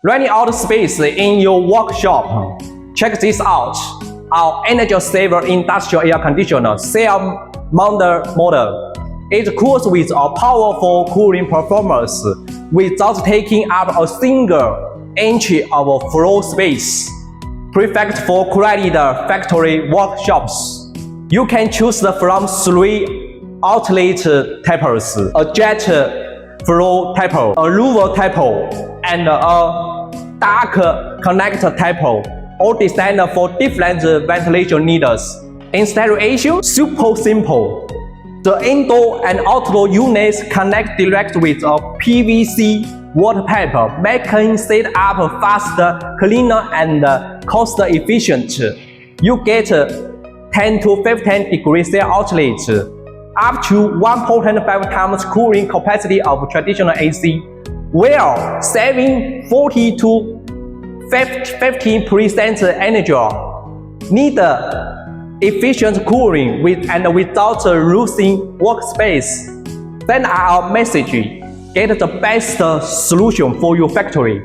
Running out of space in your workshop. Check this out. Our energy saver industrial air conditioner self-mounted model. It cools with a powerful cooling performance without taking up a single inch of floor space. Perfect for crowded factory workshops. You can choose from 3 outlet types: a jet flow type, a louver type, and a dark connector type, all designed for different ventilation needs. Installation super simple. The indoor and outdoor units connect direct with a PVC water pipe, making setup faster, cleaner, and cost efficient. You get 10 to 15 degrees cell outlet, up to 1.5 times cooling capacity of traditional AC, while saving 40 to 15% energy. Need efficient cooling and without losing workspace? Send our message. Get the best solution for your factory.